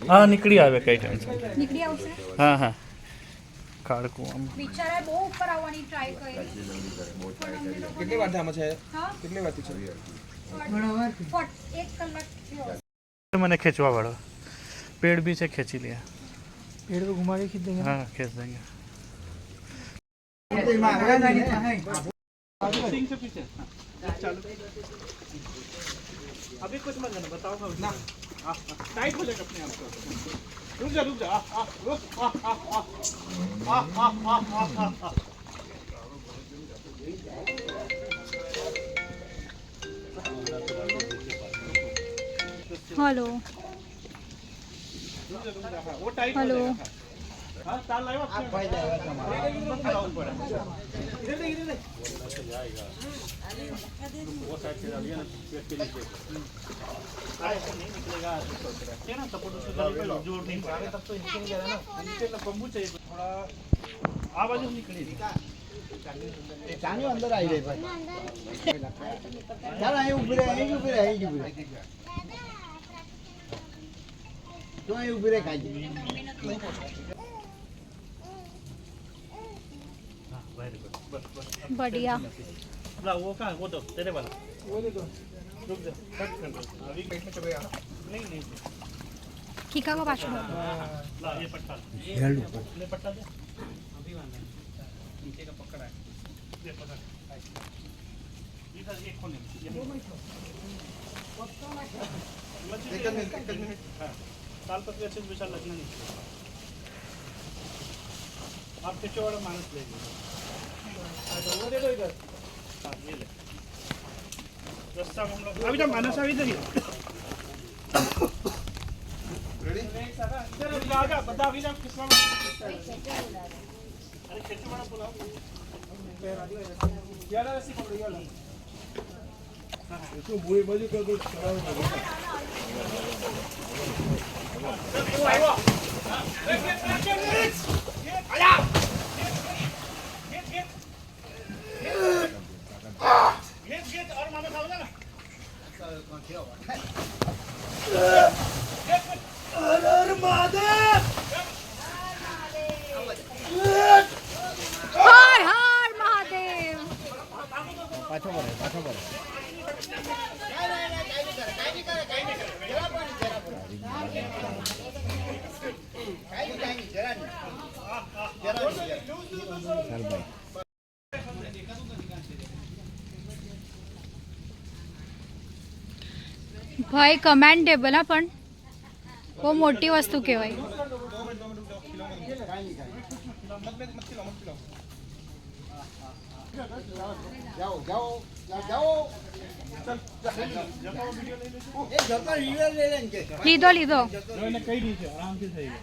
હા નીકળી આવે કઈ ટેન્શન નીકળી આવશે. હા હા કાળકું આમ બિચારા બહુ ઉપર આવવાની ટ્રાય કરી. કેટલી વાર આમાં છે? હા કેટલી વાર છે? 1 કલાક થયો. मैंने खिंचवा पड़ा पेड़ भी से खींच लिया पेड़ को घुमा के खींच देंगे। हाँ खींच देंगे अभी कुछ मत करना बताओ ना टाइट हो जाएगा अपने आप को रुक जा रुक हेलो वो टाइट हेलो हाँ ताल लाओ आप भाई जाएगा तुम्हारा इधर इधर जाएगा वो साइड से डालिए ना पेट के नीचे ऐसा नहीं निकलेगा क्या ना सपोर्ट उसको जोड़ नहीं पा रहे तब तो नीचे नहीं जा रहा ना नीचे का पंबू चाहिए थोड़ा आवाज निकली चांदी अंदर आई रही भाई चल आई ऊपर है तो आई ऊपर है खाई वेरी गुड बस बस बढ़िया. ला वो कहाँ वो दो तेरे वाला वो दे दो रुक जा कट कर दो अभी पेट में चले जाना नहीं नहीं ठीका का पाछो. ला ये पट्टा ले पट्टा दे अभी वाला नीचे का पकड़ है ये पकड़ इधर एक खोले हाँ ताल पत्ती अच्छे से विशाल लगना नहीं आप खिंचो वाला मानस ले लीजिए वो दे दो इधर हाँ ये ले रास्ता हम लोग अभी जब मानस अभी इधर ही रेडी इधर आ जा बता अभी जब किसका अरे खिंचो वाला बुलाओ यार ऐसी पकड़ो यार इसको बुरी बाजू कर दो वो आया आया गेट और मामा खाओ ना हर महादेव हर हर महादेव. पाछो पर ભાઈ કમેન્ડેબલ હા પણ બહુ મોટી વસ્તુ કહેવાય. जाओ ए जता रिवर ले लेंगे લીધો લીધો. मैंने कही दी थी आराम से सही है